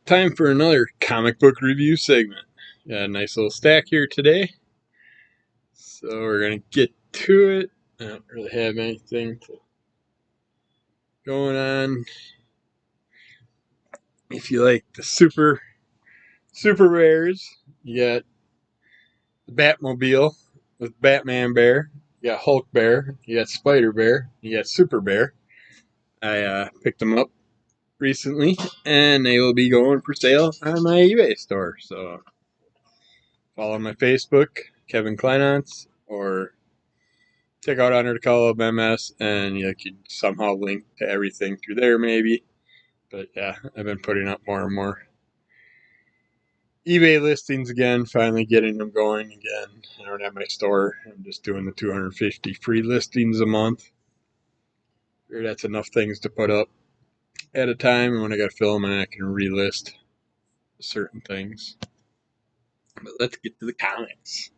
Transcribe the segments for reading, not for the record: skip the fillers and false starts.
Time for another comic book review segment. Got a nice little stack here today. So we're going to get to it. I don't really have anything going on. If you like the super rares, you got the Batmobile with Batman Bear. You got Hulk Bear. You got Spider Bear. You got Super Bear. I picked them up recently, and they will be going for sale on my eBay store. So follow my Facebook, Kevin Kleinance, or check out Under the Call of MS, and you could somehow link to everything through there, maybe. But yeah, I've been putting up more and more eBay listings again, finally getting them going again. I don't have my store. I'm just doing the 250 free listings a month. That's enough things to put up at a time, and when I got to fill them, I can relist certain things. But let's get to the comics.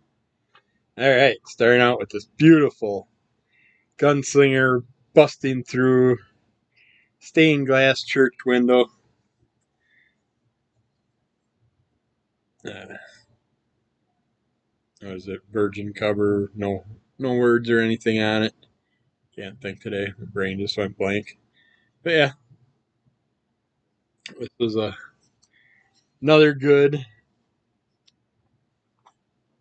Alright, starting out with this beautiful gunslinger busting through stained glass church window. What is it? Virgin cover. No words or anything on it. Can't think today. My brain just went blank. But yeah, this was another good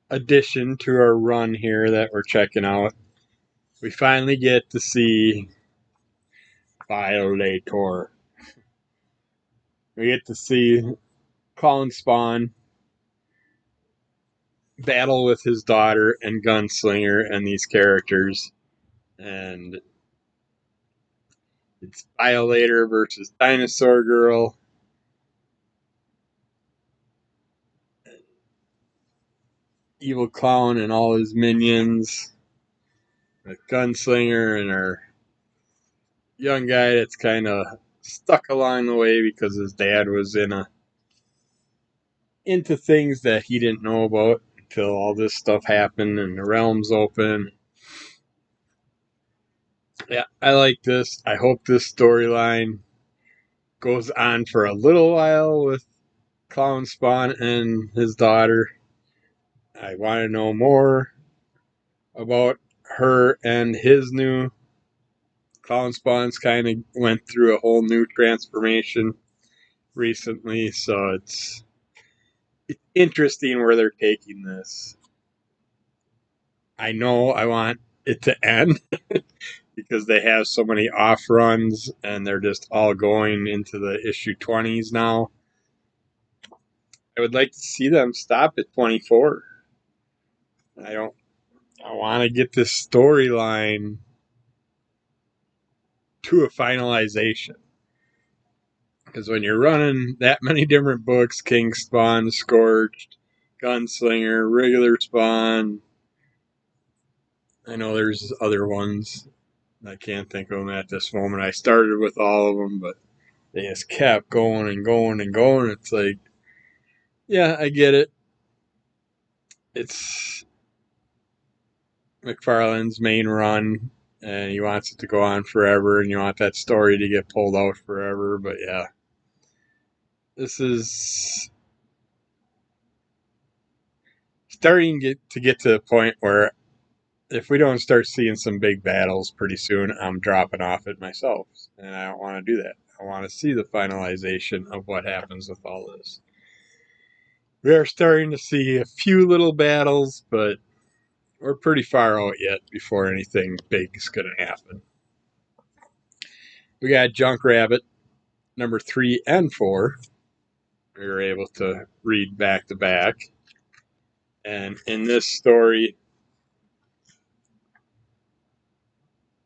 addition to our run here that we're checking out. We finally get to see Violator. We get to see Clown Spawn battle with his daughter and Gunslinger and these characters. And it's Violator versus Dinosaur Girl. Evil Clown and all his minions. With Gunslinger and our young guy that's kind of stuck along the way because his dad was into things that he didn't know about until all this stuff happened and the realm's open. Yeah, I like this. I hope this storyline goes on for a little while with Clown Spawn and his daughter. I want to know more about her and his new Clown Spawn's kind of went through a whole new transformation recently, so it's interesting where they're taking this. I know I want it to end because they have so many off runs and they're just all going into the issue 20s now. I would like to see them stop at 24. I want to get this storyline to a finalization. Because when you're running that many different books, King Spawn, Scorched, Gunslinger, regular Spawn, I know there's other ones. I can't think of them at this moment. I started with all of them, but they just kept going and going and going. It's like, yeah, I get it. It's McFarlane's main run, and he wants it to go on forever, and you want that story to get pulled out forever. But yeah, this is starting to get to the point where if we don't start seeing some big battles pretty soon, I'm dropping off it myself. And I don't want to do that. I want to see the finalization of what happens with all this. We are starting to see a few little battles, but we're pretty far out yet before anything big is going to happen. We got Junk Rabbit, number 3 and 4. We were able to read back to back. And in this story,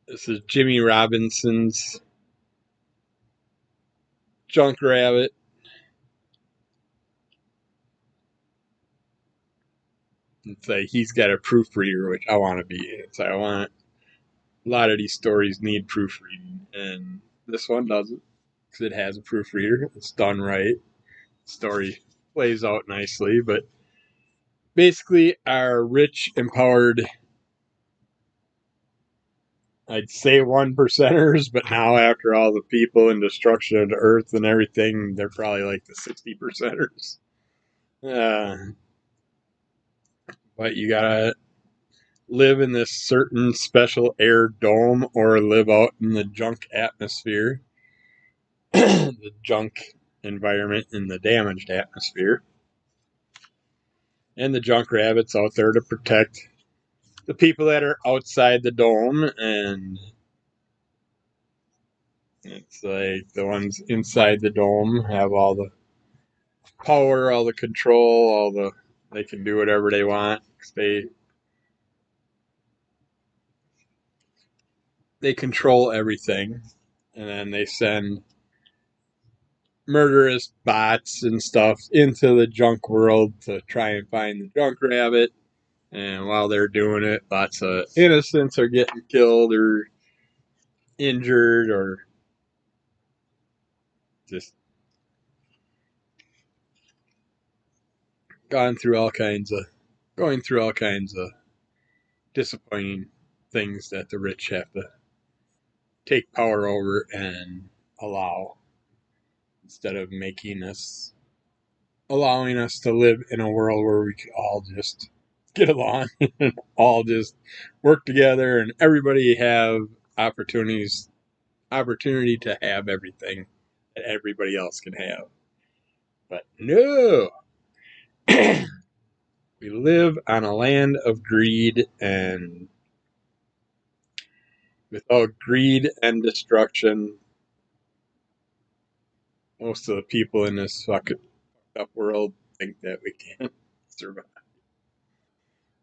this is Jimmy Robinson's Junk Rabbit. It's like he's got a proofreader, which I want to be. It's like I want a lot of these stories need proofreading, and this one doesn't because it has a proofreader. It's done right. The story plays out nicely, but basically, our rich, empowered I'd say 1%ers, but now after all the people and destruction of the earth and everything, they're probably like the 60%ers. But you gotta live in this certain special air dome or live out in the junk atmosphere, the junk environment in the damaged atmosphere. And the junk rabbits out there to protect the people that are outside the dome, and it's like the ones inside the dome have all the power, all the control, they can do whatever they want. They control everything, and then they send murderous bots and stuff into the junk world to try and find the junk rabbit. And while they're doing it, lots of innocents are getting killed or injured or just gone through all kinds of going through all kinds of disappointing things that the rich have to take power over and allow, instead of allowing us to live in a world where we could all just get along and all just work together and everybody have opportunity to have everything that everybody else can have. But no, we live on a land of greed, and without greed and destruction, most of the people in this fucked up world think that we can't survive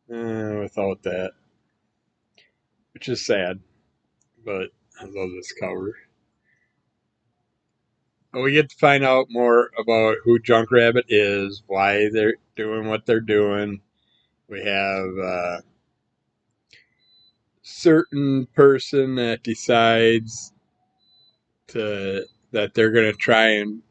without that, which is sad, but I love this cover. But we get to find out more about who Junkrabbit is, why they're doing what they're doing. We have a certain person that decides that they're going to try and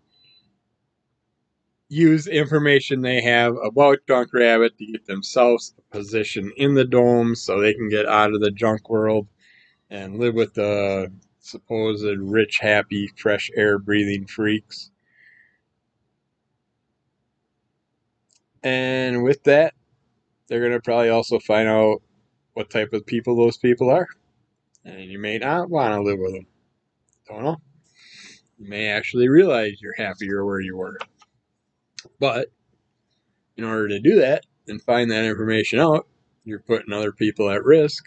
use information they have about Junkrabbit to get themselves a position in the dome so they can get out of the junk world and live with the supposed rich, happy, fresh air breathing freaks. And with that, they're going to probably also find out what type of people those people are. And you may not want to live with them. Don't know. You may actually realize you're happier where you were. But in order to do that and find that information out, you're putting other people at risk.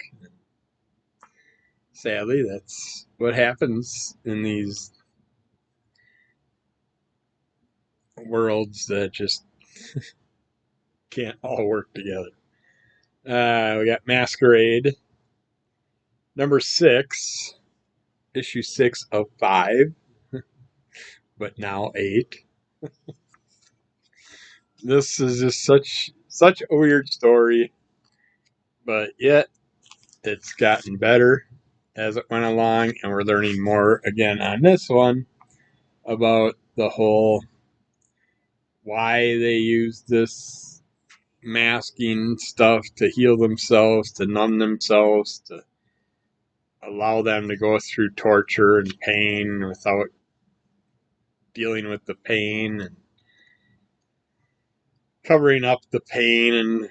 Sadly, that's what happens in these worlds that just can't all work together. We got Maskerade, number 6, issue 6 of 5, but now 8. This is just such a weird story, but yet it's gotten better as it went along, and we're learning more again on this one about the whole why they use this masking stuff to heal themselves, to numb themselves, to allow them to go through torture and pain without dealing with the pain and covering up the pain and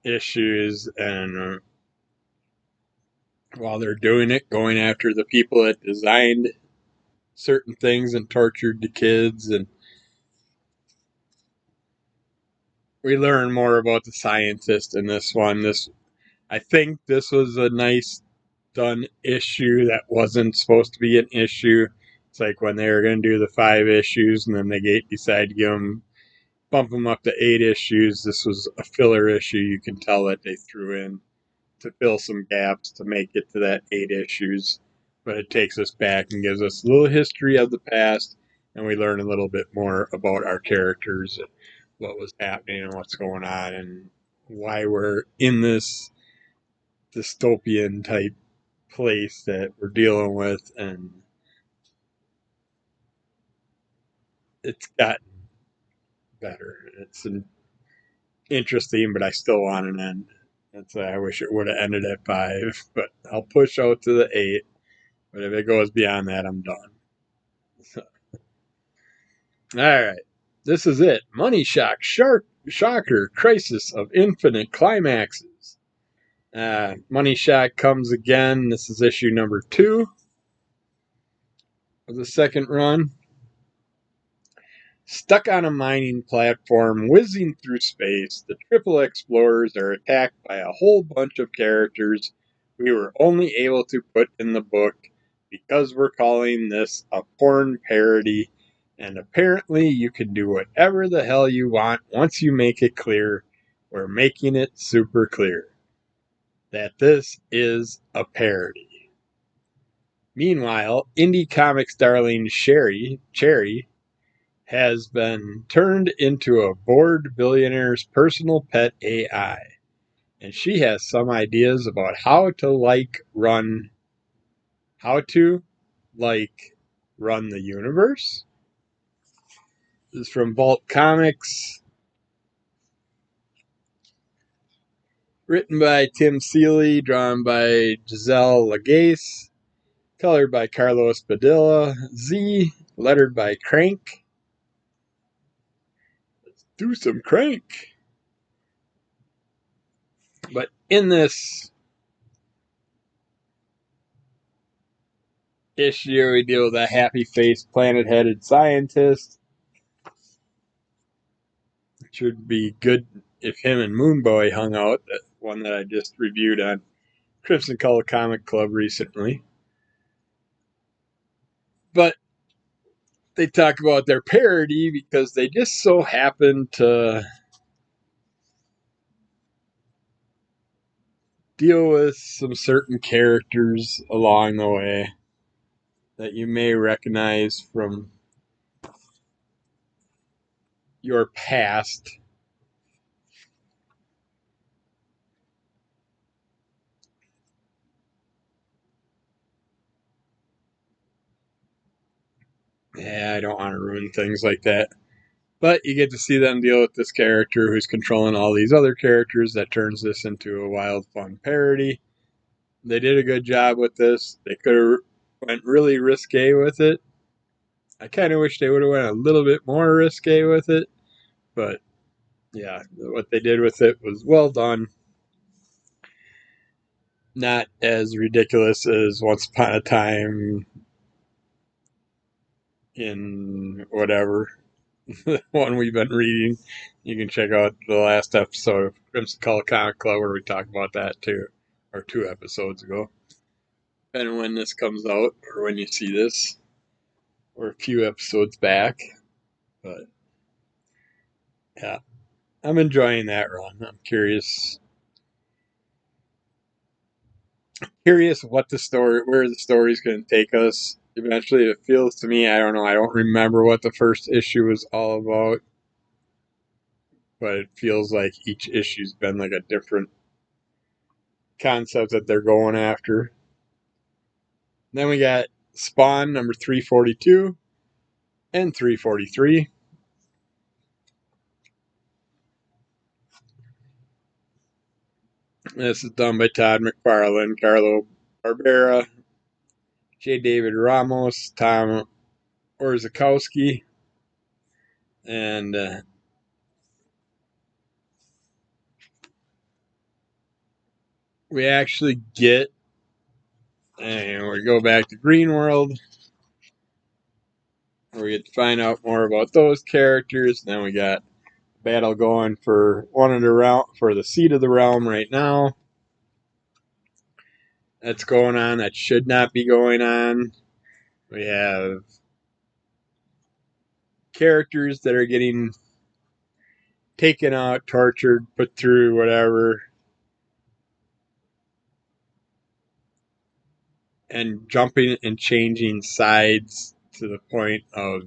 issues, and while they're doing it, going after the people that designed certain things and tortured the kids. And we learn more about the scientist in this one. I think this was a nice done issue that wasn't supposed to be an issue. It's like when they were going to do the 5 issues and then they decided to bump them up to 8 issues. This was a filler issue. You can tell that they threw in to fill some gaps to make it to that 8 issues. But it takes us back and gives us a little history of the past, and we learn a little bit more about our characters, and what was happening and what's going on, and why we're in this dystopian type place that we're dealing with. And it's gotten better. It's interesting, but I still want an end. That's why I wish it would have ended at 5, but I'll push out to the 8. But if it goes beyond that, I'm done. So, all right. This is it. Money Shock, Shocker, Crisis of Infinite Climaxes. Money Shock comes again. This is issue number 2 of the second run. Stuck on a mining platform, whizzing through space, the Triple Explorers are attacked by a whole bunch of characters we were only able to put in the book because we're calling this a porn parody, and apparently you can do whatever the hell you want once you make it clear. We're making it super clear that this is a parody. Meanwhile, indie comics darling Cherry has been turned into a bored billionaire's personal pet AI. And she has some ideas about how to run the universe. This is from Vault Comics. Written by Tim Seeley, drawn by Giselle Lagace, colored by Carlos Padilla, Z, lettered by Crank. Let's do some Crank. But in this issue, we deal with a happy-faced, planet-headed scientist. It should be good if him and Moonboy hung out. That one that I just reviewed on Crimson Color Comic Club recently. But they talk about their parody because they just so happen to deal with some certain characters along the way that you may recognize from your past. Yeah, I don't want to ruin things like that. But you get to see them deal with this character who's controlling all these other characters that turns this into a wild, fun parody. They did a good job with this. They could have went really risque with it. I kind of wish they would have went a little bit more risque with it. But yeah, what they did with it was well done. Not as ridiculous as Once Upon a Time in whatever the one we've been reading. You can check out the last episode of Crimson Color Comic Club where we talked about that too, or 2 episodes ago. Depending on when this comes out or when you see this, or a few episodes back. But yeah, I'm enjoying that run. I'm curious what where the story's going to take us. Eventually, it feels to me, I don't know, I don't remember what the first issue was all about, but it feels like each issue's been like a different concept that they're going after. Then we got Spawn number 342 and 343. This is done by Todd McFarlane, Carlo Barbera, J. David Ramos, Tom Orzechowski, and we actually get, and we go back to Green World, where we get to find out more about those characters. Then we got battle going for the seat of the realm right now. That's going on. That should not be going on. We have characters that are getting taken out, tortured, put through whatever, and jumping and changing sides to the point of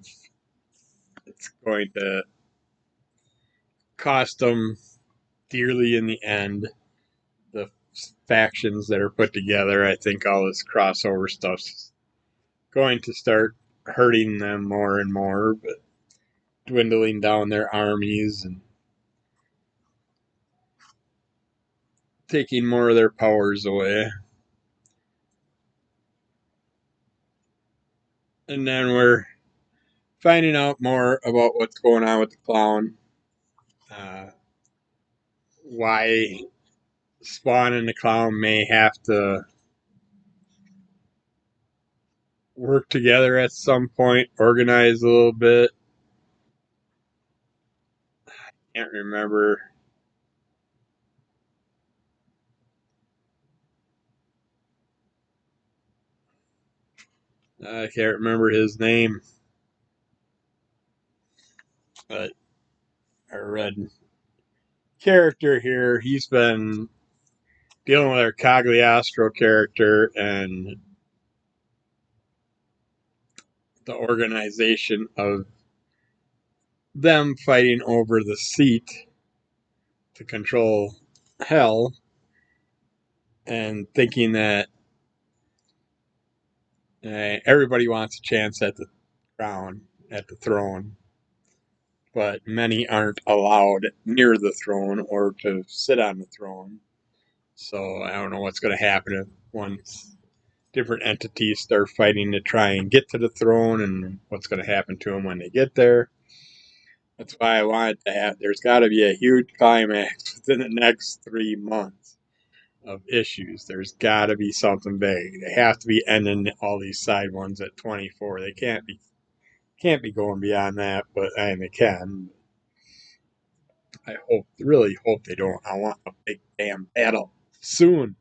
it's going to cost them dearly in the end. The factions that are put together, I think all this crossover stuff's going to start hurting them more and more, but dwindling down their armies and taking more of their powers away. And then we're finding out more about what's going on with the clown. Why Spawn and the clown may have to work together at some point, organize a little bit. Can't remember. I can't remember his name, but our red character here, he's been dealing with our Cagliostro character and the organization of them fighting over the seat to control hell and thinking that everybody wants a chance at the crown, at the throne, but many aren't allowed near the throne or to sit on the throne. So I don't know what's going to happen once different entities start fighting to try and get to the throne and what's going to happen to them when they get there. That's why I wanted to have, there's got to be a huge climax within the next 3 months of issues. There's got to be something big. They have to be ending all these side ones at 24. They can't be going beyond that, but I mean, they can. I really hope they don't. I want a big damn battle soon.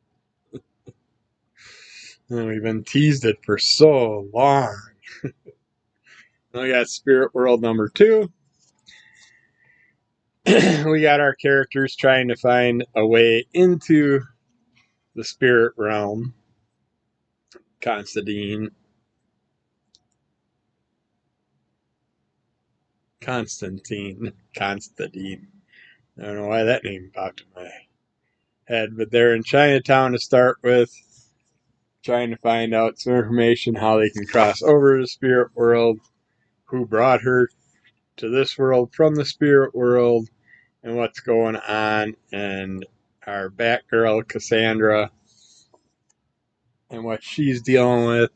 And we've been teased it for so long. We got Spirit World number 2. We got our characters trying to find a way into the spirit realm. Constantine. I don't know why that name popped in my head, but they're in Chinatown to start with, trying to find out some information how they can cross over to the spirit world, who brought her to this world from the spirit world, and what's going on, and our Batgirl Cassandra and what she's dealing with.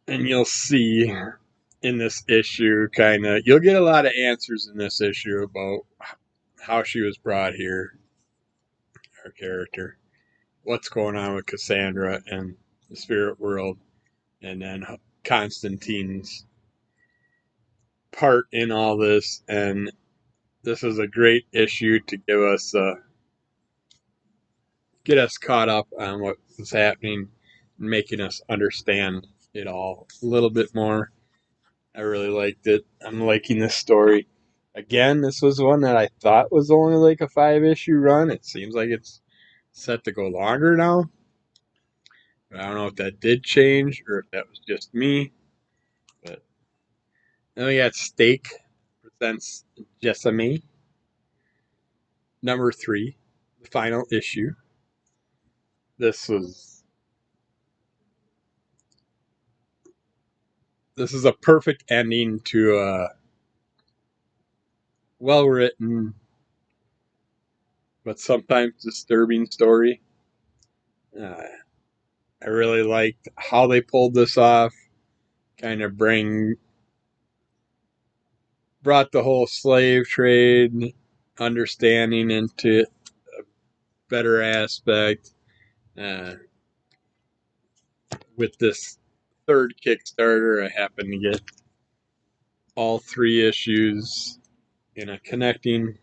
And you'll see in this issue, you'll get a lot of answers in this issue about how she was brought here, our character, what's going on with Cassandra and the spirit world, and then Constantine's part in all this. And this is a great issue to give us get us caught up on what was happening and making us understand it all a little bit more. I really liked it. I'm liking this story. Again, this was one that I thought was only like a 5-issue run. It seems like it's set to go longer now. But I don't know if that did change or if that was just me. But then we got Steak Presents Jessamy, number 3, the final issue. This is a perfect ending to a well written but sometimes disturbing story. Uh, I really liked how they pulled this off. Kind of brought the whole slave trade understanding into a better aspect. Uh, with this third Kickstarter, I happened to get all 3 issues in a connecting.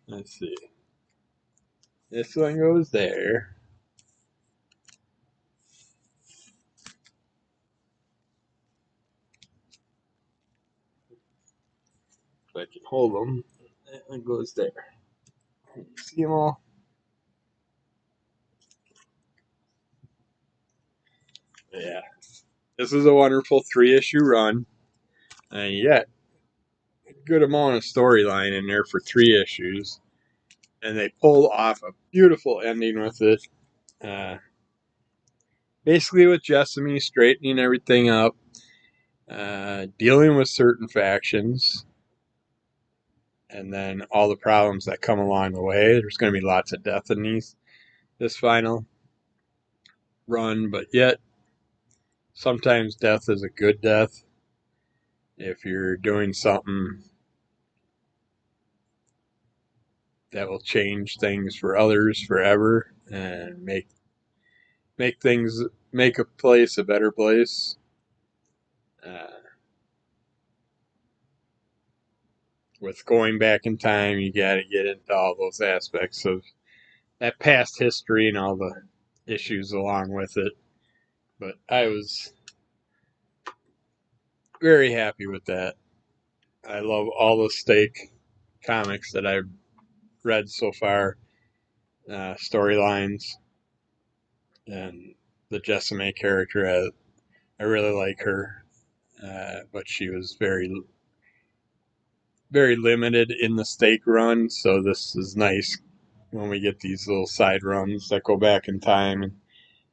Let's see. This one goes there. If I can hold them, that one goes there. See them all? Yeah. This is a wonderful 3-issue run. And yet, a good amount of storyline in there for 3 issues. And they pulled off a beautiful ending with it. basically with Jessamy straightening everything up, dealing with certain factions, and then all the problems that come along the way. There's going to be lots of death in this final run, but yet sometimes death is a good death if you're doing something that will change things for others forever and make a place a better place. With going back in time, you got to get into all those aspects of that past history and all the issues along with it. But I was very happy with that. I love all the Stake comics that I've read so far, storylines, and the Jessamy character. I really like her, but she was very limited in the Stake run, so this is nice when we get these little side runs that go back in time and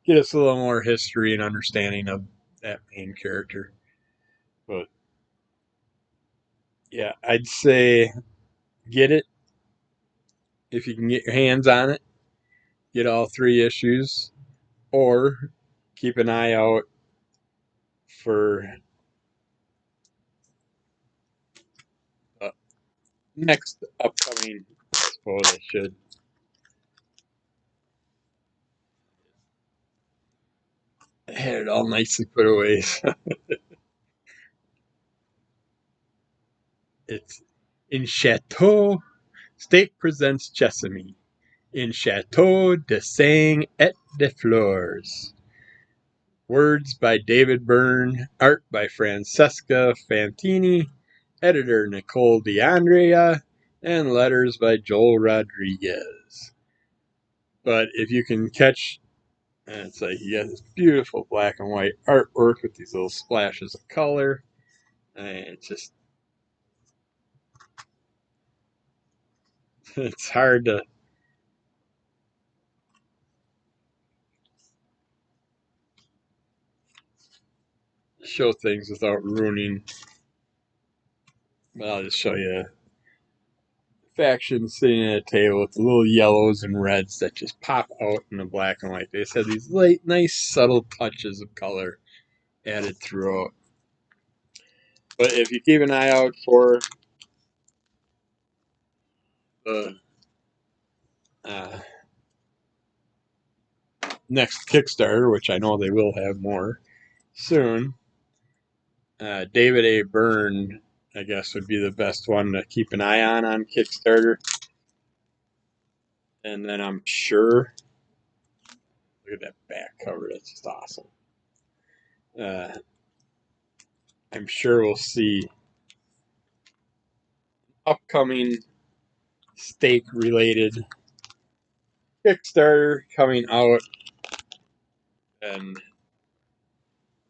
get us a little more history and understanding of that main character. But yeah, I'd say get it if you can get your hands on it. Get all 3 issues, or keep an eye out for uh, next upcoming. I suppose I should. I had it all nicely put away. It's in Chateau. Stake presents Jessamy in Chateau de Sang et de Fleurs. Words by David Byrne, art by Francesca Fantini, editor Nicole DeAndrea, and letters by Joel Rodriguez. But if you can catch, and it's like you got this beautiful black and white artwork with these little splashes of color, and it's hard to show things without ruining. But I'll just show you faction sitting at a table with the little yellows and reds that just pop out in the black and white. They just have these light, nice, subtle touches of color added throughout. But if you keep an eye out for the next Kickstarter, which I know they will have more soon, David A. Byrne, I guess, would be the best one to keep an eye on Kickstarter. And then I'm sure, look at that back cover, that's just awesome. I'm sure we'll see upcoming Stake related Kickstarter coming out, and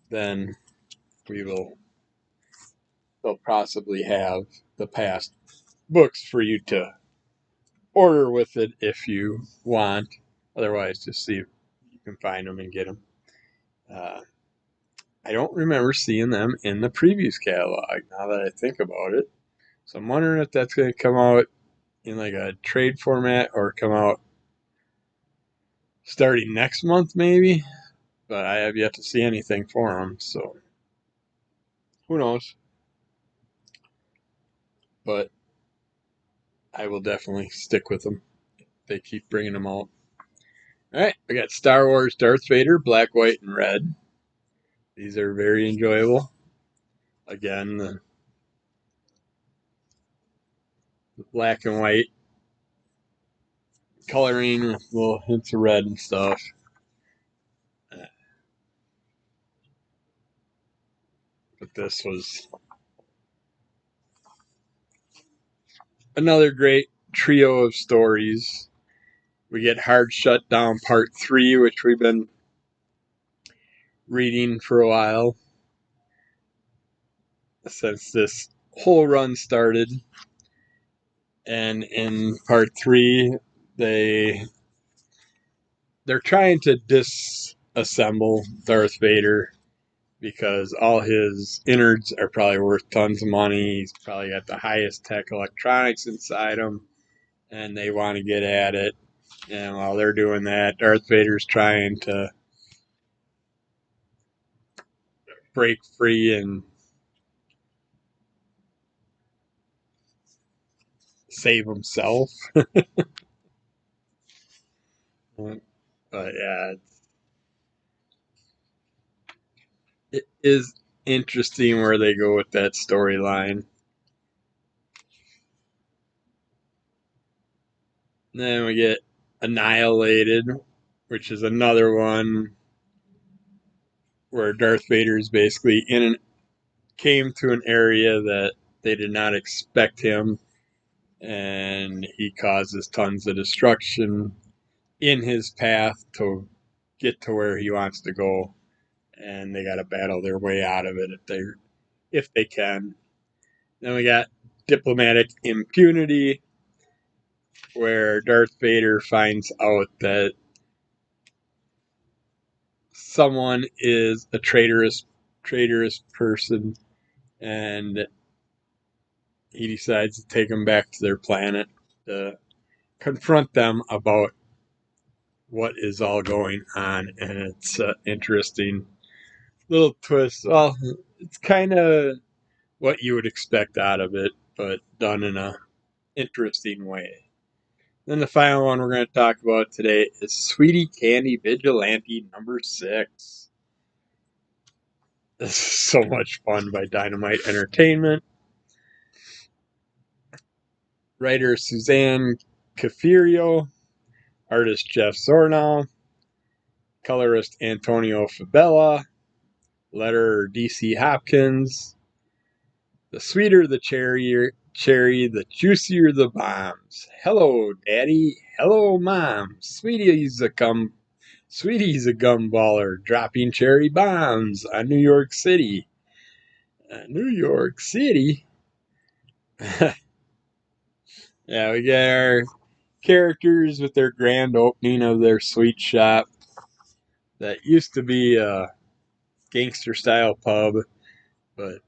then they'll possibly have the past books for you to order with it if you want. Otherwise, just see if you can find them and get them. I don't remember seeing them in the previous catalog, now that I think about it. So I'm wondering if that's going to come out in like a trade format or come out starting next month, maybe. But I have yet to see anything for them, so who knows. But I will definitely stick with them. They keep bringing them out. Alright, we got Star Wars Darth Vader, black, white, and red. These are very enjoyable. Again, the black and white coloring with little hints of red and stuff. But this was another great trio of stories. We get Hard Shutdown Part 3, which we've been reading for a while since this whole run started. And in Part 3, they're trying to assemble Darth Vader because all his innards are probably worth tons of money. He's probably got the highest tech electronics inside him, and they want to get at it. And while they're doing that, Darth Vader's trying to break free and save himself. But yeah, it is interesting where they go with that storyline. Then we get Annihilated, which is another one where Darth Vader is basically came to an area that they did not expect him, and he causes tons of destruction in his path to get to where he wants to go, and they got to battle their way out of it if they can. Then we got Diplomatic Impunity, where Darth Vader finds out that someone is a traitorous person, and he decides to take them back to their planet to confront them about what is all going on. And it's interesting little twist. Well, it's kind of what you would expect out of it, but done in a interesting way. Then the final one we're going to talk about today is Sweetie Candy Vigilante #6. This is so much fun by Dynamite Entertainment. Writer Suzanne Cafiero, artist Jeff Zornow, colorist Antonio Fabella, letterer DC Hopkins. The sweeter the cherry, the juicier the bombs. Hello, Daddy. Hello, Mom. Sweetie's a gumballer dropping cherry bombs on New York City. New York City? Yeah, we got our characters with their grand opening of their sweet shop that used to be a gangster style pub, but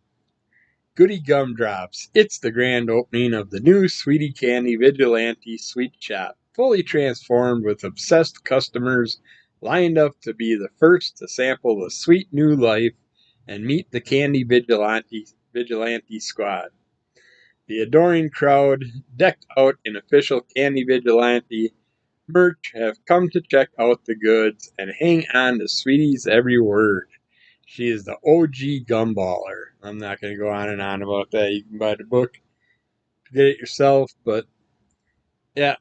Goody Gumdrops. It's the grand opening of the new Sweetie Candy Vigilante Sweet Shop, fully transformed with obsessed customers lined up to be the first to sample the sweet new life and meet the Candy Vigilante squad. The adoring crowd, decked out in official Candy Vigilante merch, have come to check out the goods and hang on to Sweetie's every word. She is the OG gumballer. I'm not going to go on and on about that. You can buy the book, get it yourself. But yeah,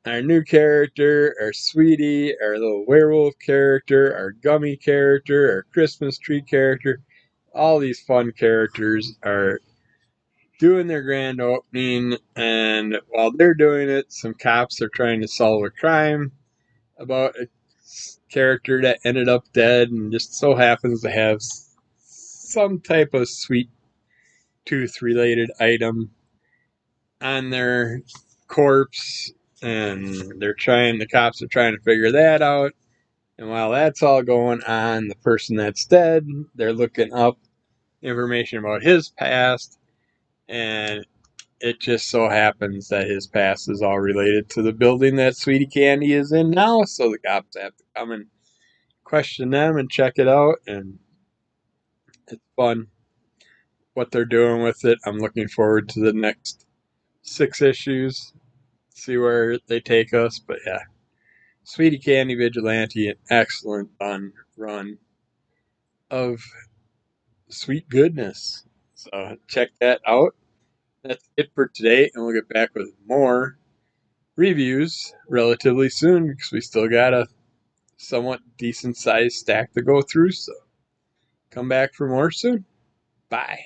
our new character, our Sweetie, our little werewolf character, our gummy character, our Christmas tree character, all these fun characters are doing their grand opening. And while they're doing it, some cops are trying to solve a crime about a character that ended up dead and just so happens to have some type of sweet tooth related item on their corpse, and the cops are trying to figure that out. And while that's all going on, the person that's dead, they're looking up information about his past, and it just so happens that his past is all related to the building that Sweetie Candy is in now, so the cops have to come and question them and check it out, and it's fun what they're doing with it. I'm looking forward to the next 6 issues, see where they take us. But yeah, Sweetie Candy Vigilante, an excellent fun run of sweet goodness. So check that out. That's it for today, and we'll get back with more reviews relatively soon because we still got a somewhat decent sized stack to go through. So come back for more soon. Bye.